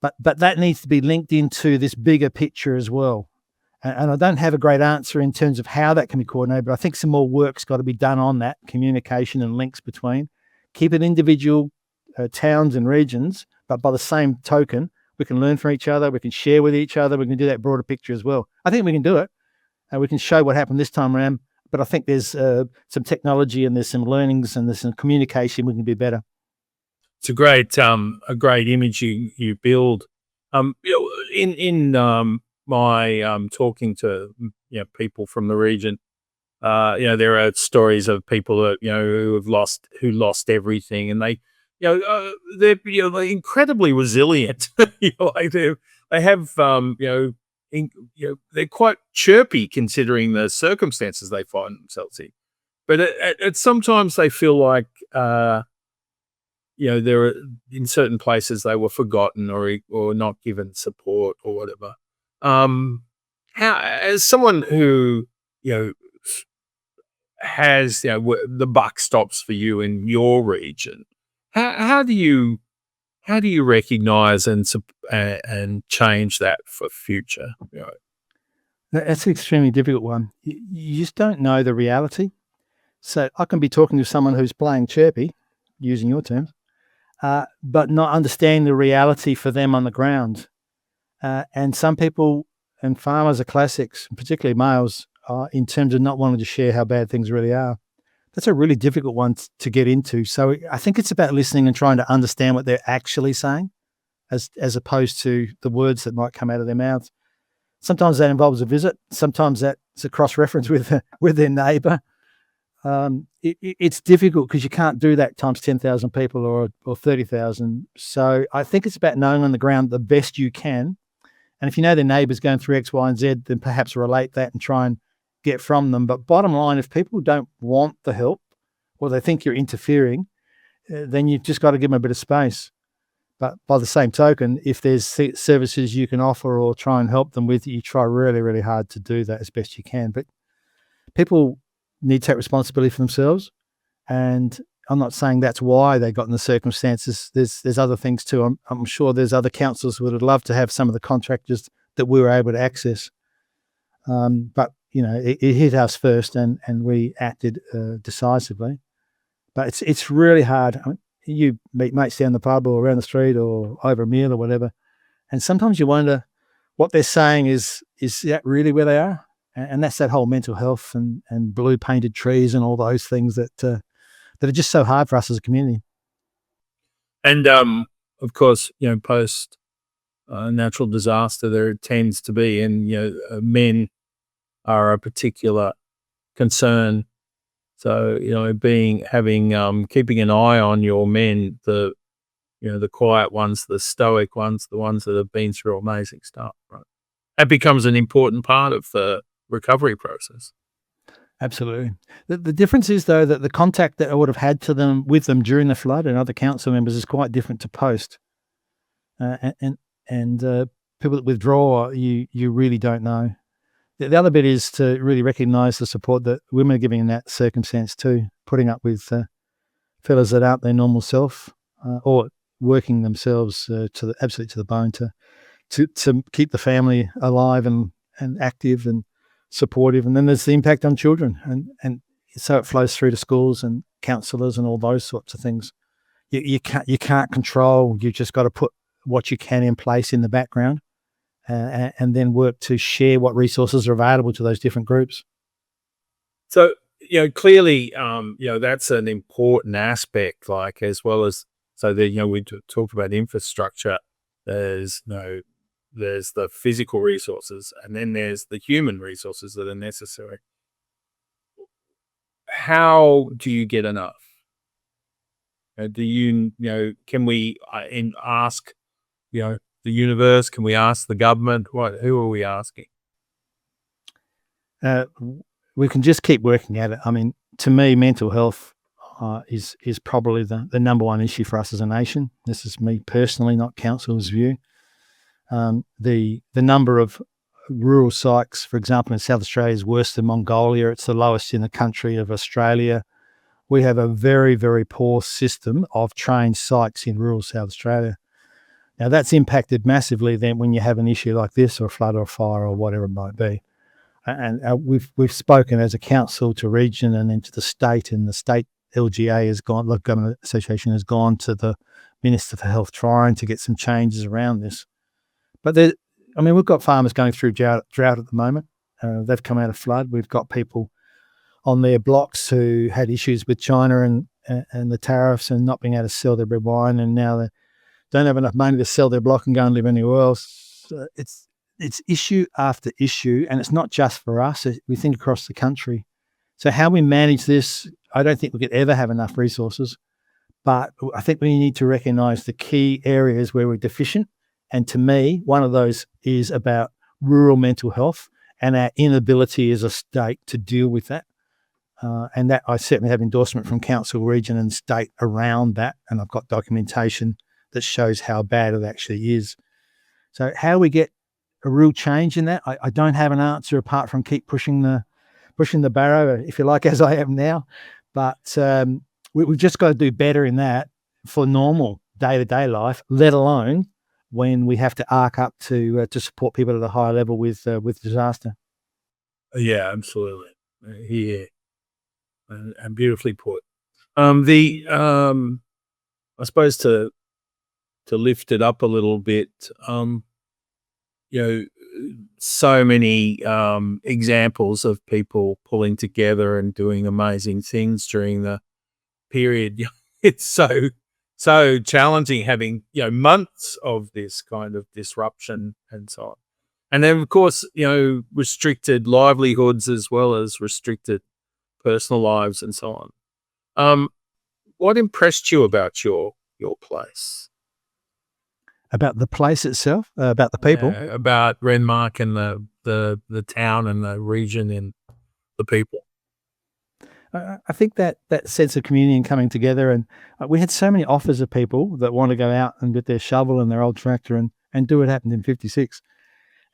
Speaker 3: but that needs to be linked into this bigger picture as well. And I don't have a great answer in terms of how that can be coordinated, but I think some more work's got to be done on that communication and links between. Keep it individual towns and regions, but by the same token, we can learn from each other, we can share with each other, we can do that broader picture as well. I think we can do it, and we can show what happened this time around, but I think there's some technology and there's some learnings and there's some communication we can do better.
Speaker 2: It's a great image you build. In my talking to people from the region, there are stories of people that who lost everything, and they're incredibly resilient. They have they're quite chirpy considering the circumstances they find themselves in, but at sometimes they feel like. There are, in certain places they were forgotten or not given support or whatever. How, as someone who has the buck stops for you in your region, how do you recognise and change that for future?
Speaker 3: That's an extremely difficult one. You just don't know the reality. So I can be talking to someone who's playing chirpy, using your terms, but not understanding the reality for them on the ground. And some people and farmers are classics, particularly males, in terms of not wanting to share how bad things really are. That's a really difficult one to get into. So I think it's about listening and trying to understand what they're actually saying as opposed to the words that might come out of their mouths. Sometimes that involves a visit. Sometimes that's a cross-reference with their neighbour. It's difficult because you can't do that times 10,000 people or 30,000. So I think it's about knowing on the ground the best you can. And if you know their neighbour's going through X, Y, and Z, then perhaps relate that and try and get from them. But bottom line, if people don't want the help or they think you're interfering, then you've just got to give them a bit of space. But by the same token, if there's services you can offer or try and help them with, you try really, really hard to do that as best you can. But people need to take responsibility for themselves. And I'm not saying that's why they got in the circumstances. There's other things too. I'm sure there's other councils who would love to have some of the contractors that we were able to access. But it hit us first, and we acted decisively. But it's really hard. I mean, you meet mates down the pub or around the street or over a meal or whatever, and sometimes you wonder what they're saying is that really where they are? And that's that whole mental health and blue painted trees and all those things that are just so hard for us as a community.
Speaker 2: And of course, post natural disaster, there tends to be, and men are a particular concern. So keeping an eye on your men, the quiet ones, the stoic ones, the ones that have been through amazing stuff, right? That becomes an important part of the recovery process.
Speaker 3: Absolutely. The difference is, though, that the contact that I would have had with them during the flood and other council members is quite different to post. And people that withdraw, you really don't know. The other bit is to really recognise the support that women are giving in that circumstance too, putting up with fellas that aren't their normal self, or working themselves absolutely to the bone to keep the family alive and active and supportive. And then there's the impact on children, and so it flows through to schools and counsellors and all those sorts of things. You can't control. You just got to put what you can in place in the background, and then work to share what resources are available to those different groups.
Speaker 2: So clearly, that's an important aspect. Like, as well as, so that we talked about infrastructure. There's the physical resources, and then there's the human resources that are necessary. How do you get enough? Can we ask, the universe? Can we ask the government? Who are we asking?
Speaker 3: We can just keep working at it. I mean, to me, mental health is probably the number one issue for us as a nation. This is me personally, not council's view. The number of rural psychs, for example, in South Australia is worse than Mongolia. It's the lowest in the country of Australia. We have a very, very poor system of trained psychs in rural South Australia. Now, that's impacted massively then when you have an issue like this, or a flood or fire or whatever it might be. And we've spoken as a council to region and then to the state, and the state LGA has gone, Local Government Association has gone to the Minister for Health trying to get some changes around this. But we've got farmers going through drought at the moment. They've come out of flood. We've got people on their blocks who had issues with China and the tariffs and not being able to sell their red wine, and now they don't have enough money to sell their block and go and live anywhere else. It's issue after issue, and it's not just for us. We think across the country. So how we manage this, I don't think we could ever have enough resources, but I think we need to recognise the key areas where we're deficient. And to me, one of those is about rural mental health and our inability as a state to deal with that. And that I certainly have endorsement from council, region and state around that. And I've got documentation that shows how bad it actually is. So how we get a real change in that, I don't have an answer apart from keep pushing the barrow, if you like, as I am now. But we've just got to do better in that for normal day-to-day life, let alone when we have to arc up to support people at a higher level with disaster.
Speaker 2: Yeah, absolutely. Yeah, and beautifully put. I suppose to lift it up a little bit, so many examples of people pulling together and doing amazing things during the period. It's so challenging having months of this kind of disruption and so on, and then of course restricted livelihoods as well as restricted personal lives and so on. What impressed you about your place?
Speaker 3: About the place itself, about the people,
Speaker 2: about Renmark and the town and the region and the people.
Speaker 3: I think that sense of community and coming together, and we had so many offers of people that want to go out and get their shovel and their old tractor and do what happened in 56.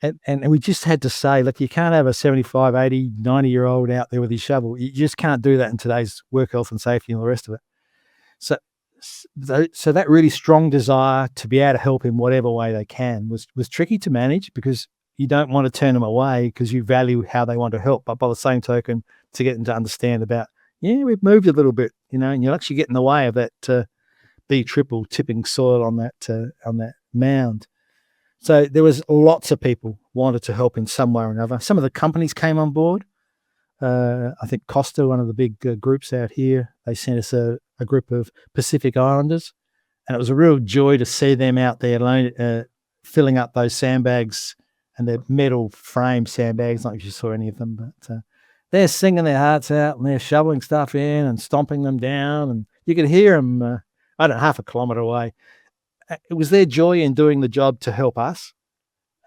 Speaker 3: And we just had to say, look, you can't have a 75, 80, 90-year-old out there with his shovel. You just can't do that in today's work health and safety and all the rest of it. So that really strong desire to be able to help in whatever way they can was tricky to manage, because you don't want to turn them away because you value how they want to help. But by the same token, to get them to understand about, we've moved a little bit, and you'll actually get in the way of that B triple tipping soil on that mound. So there was lots of people wanted to help in some way or another. Some of the companies came on board. I think Costa, one of the big groups out here, they sent us a group of Pacific Islanders, and it was a real joy to see them out there filling up those sandbags, and they're metal frame sandbags, not if you saw any of them, but they're singing their hearts out and they're shoveling stuff in and stomping them down, and you could hear them, I don't know, half a kilometre away. It was their joy in doing the job to help us.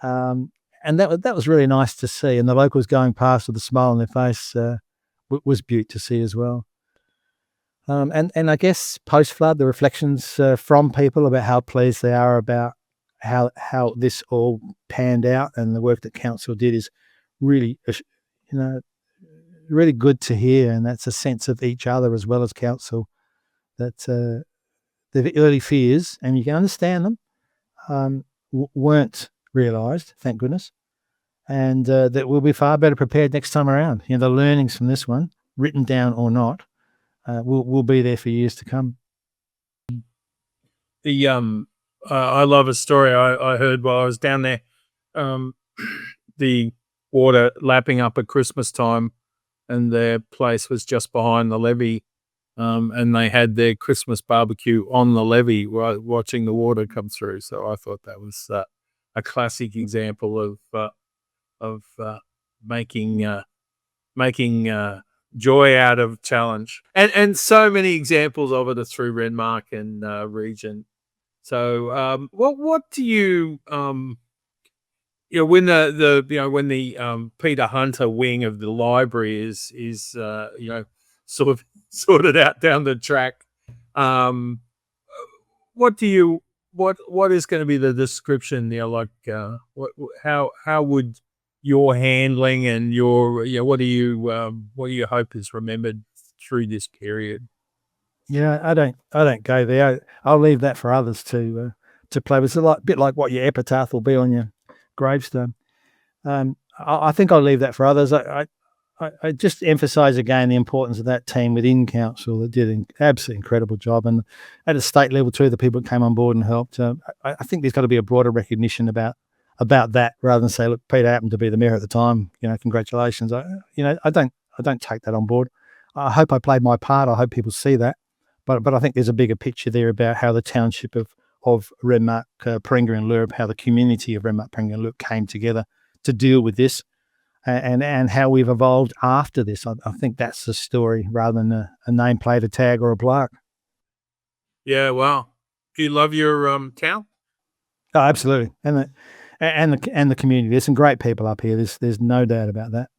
Speaker 3: And that was really nice to see. And the locals going past with a smile on their face was beaut to see as well. And I guess post-flood, the reflections from people about how pleased they are about how this all panned out, and the work that council did is really, really good to hear. And that's a sense of each other as well as council, that the early fears, and you can understand them, weren't realised, thank goodness, and that we'll be far better prepared next time around. The learnings from this one, written down or not, will be there for years to come.
Speaker 2: I love a story I heard while I was down there. The water lapping up at Christmas time, and their place was just behind the levee. And they had their Christmas barbecue on the levee watching the water come through. So I thought that was a classic example of making joy out of challenge, and so many examples of it are through Renmark and region. So what do you when the Peter Hunter wing of the library is sort of sorted out down the track, what is going to be the description? How would your handling and your what do you hope is remembered through this period?
Speaker 3: I don't go there. I'll leave that for others to play with. It's a bit like what your epitaph will be on your gravestone. I think I'll leave that for others. I just emphasise again the importance of that team within council that did an absolutely incredible job, and at a state level too, the people that came on board and helped. I think there's got to be a broader recognition about that, rather than say, look, Peter happened to be the mayor at the time, congratulations. I don't take that on board. I hope I played my part. I hope people see that, but I think there's a bigger picture there about how the township of Renmark, Paringa and Lurup, how the community of Renmark, Paringa and Lurup came together to deal with this. And how we've evolved after this. I think that's the story, rather than a nameplate, a tag, or a plaque.
Speaker 2: Yeah, wow. Do you love your town?
Speaker 3: Oh, absolutely, and the community. There's some great people up here. There's no doubt about that.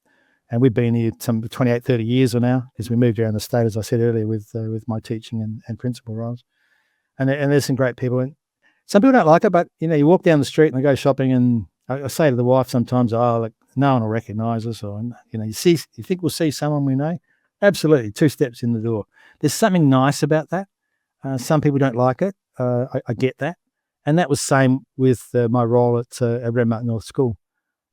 Speaker 3: And we've been here some 28, 30 years or now, as we moved around the state, as I said earlier, with my teaching and principal roles. And there's some great people. And some people don't like it, but you walk down the street and they go shopping, and I say to the wife sometimes, no one will recognise us, or you think we'll see someone we know. Absolutely, 2 steps in the door. There's something nice about that. Some people don't like it. I get that, and that was same with my role at Renmark North School.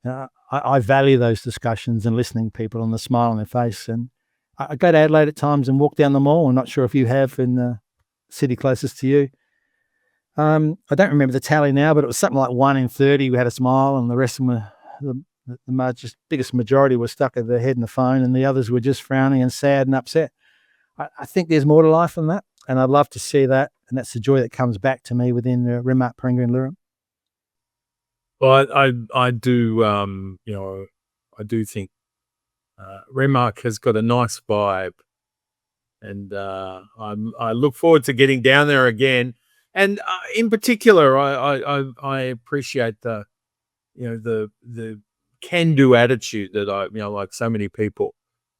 Speaker 3: I value those discussions and listening to people and the smile on their face. And I go to Adelaide at times and walk down the mall. I'm not sure if you have in the city closest to you. I don't remember the tally now, but it was something like 1 in 30 who had a smile, and the rest of them were the biggest majority were stuck at their head in the phone, and the others were just frowning and sad and upset. I think there's more to life than that, and I'd love to see that, and that's the joy that comes back to me within Renmark, Paringa and Lurup.
Speaker 2: Well, I do I do think Renmark has got a nice vibe, and I look forward to getting down there again. And in particular, I appreciate the can-do attitude that like so many people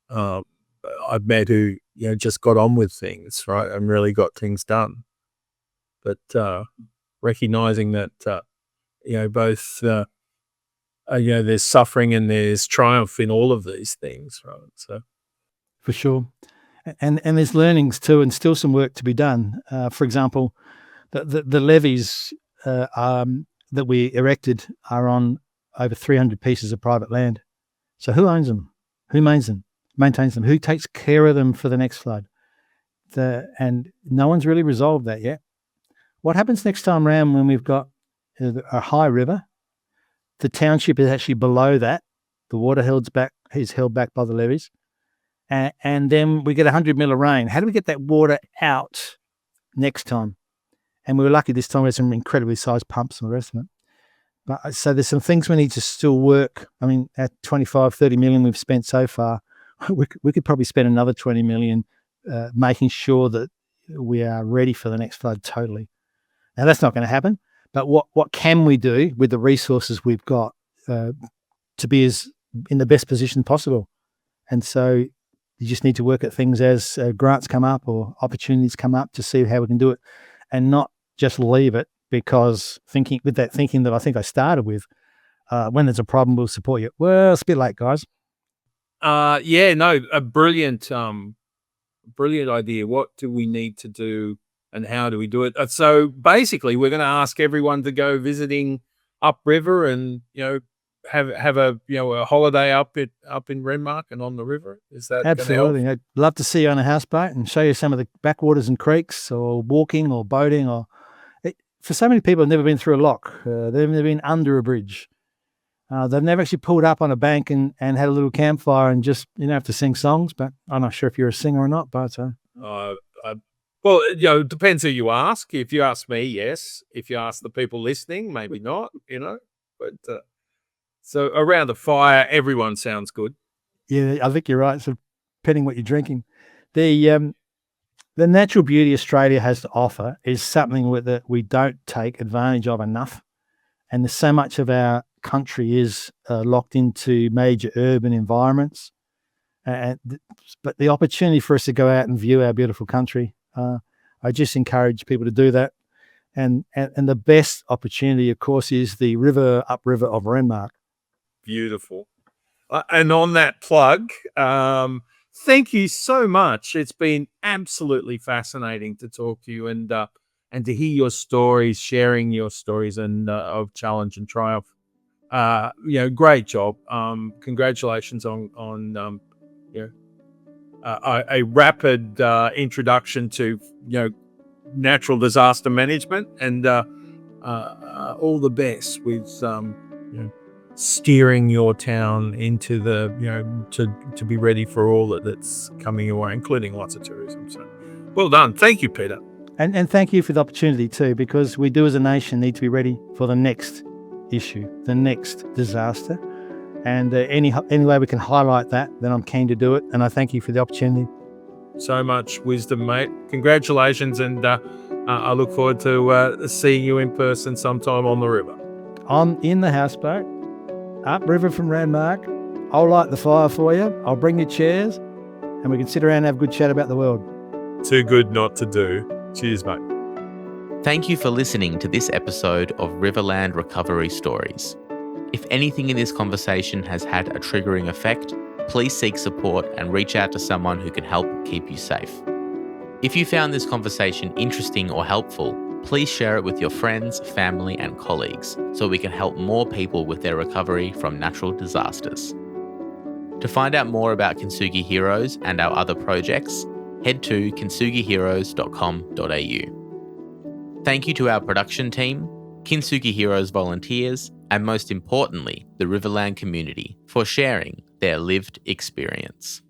Speaker 2: I've met who just got on with things, right, and really got things done. But recognizing that both there's suffering and there's triumph in all of these things, right? So,
Speaker 3: For sure. And there's learnings too, and still some work to be done. For example, the levees that we erected are on over 300 pieces of private land. So who owns them? Who maintains them? Who takes care of them for the next flood? And no one's really resolved that yet. What happens next time around when we've got a high river? The township is actually below that. The water is held back by the levees. And then we get 100 mil of rain. How do we get that water out next time? And we were lucky this time we had some incredibly sized pumps and the rest of it. But so there's some things we need to still work. I mean, at 25, 30 million we've spent so far, we could probably spend another 20 million making sure that we are ready for the next flood totally. Now, that's not going to happen. But what can we do with the resources we've got to be as in the best position possible? And so you just need to work at things as grants come up or opportunities come up to see how we can do it, and not just leave it because thinking that I think I started with, when there's a problem, we'll support you. Well, it's a bit late, guys.
Speaker 2: a brilliant idea. What do we need to do and how do we do it? So basically, we're going to ask everyone to go visiting upriver and, have a holiday up in Renmark and on the river. Is that
Speaker 3: absolutely? I'd love to see you on a houseboat and show you some of the backwaters and creeks, or walking or boating. For so many people, have never been through a lock. They've never been under a bridge. They've never actually pulled up on a bank and had a little campfire and just have to sing songs. But I'm not sure if you're a singer or not. But
Speaker 2: well, it depends who you ask. If you ask me, yes. If you ask the people listening, maybe not. But. So around the fire, everyone sounds good.
Speaker 3: Yeah, I think you're right. So depending what you're drinking, the natural beauty Australia has to offer is something that we don't take advantage of enough. And there's so much of our country is locked into major urban environments. But the opportunity for us to go out and view our beautiful country, I just encourage people to do that. And the best opportunity, of course, is the upriver of Renmark.
Speaker 2: Beautiful. And on that plug, thank you so much. It's been absolutely fascinating to talk to you and to hear your stories, sharing your stories and of challenge and triumph. Great job. Congratulations on a rapid introduction to natural disaster management, and all the best with steering your town into the to be ready for all that's coming your way, including lots of tourism. So well done. Thank you, Peter.
Speaker 3: And thank you for the opportunity too, because we do as a nation need to be ready for the next issue, the next disaster. And any way we can highlight that, then I'm keen to do it. And I thank you for the opportunity.
Speaker 2: So much wisdom, mate. Congratulations. And I look forward to seeing you in person sometime on the river.
Speaker 3: I'm in the houseboat, upriver from Renmark. I'll light the fire for you. I'll bring you chairs and we can sit around and have a good chat about the world.
Speaker 2: Too good not to do. Cheers, mate.
Speaker 1: Thank you for listening to this episode of Riverland Recovery Stories. If anything in this conversation has had a triggering effect, please seek support and reach out to someone who can help keep you safe. If you found this conversation interesting or helpful, please share it with your friends, family, and colleagues so we can help more people with their recovery from natural disasters. To find out more about Kintsugi Heroes and our other projects, head to kintsugiheroes.com.au. Thank you to our production team, Kintsugi Heroes volunteers, and most importantly, the Riverland community for sharing their lived experience.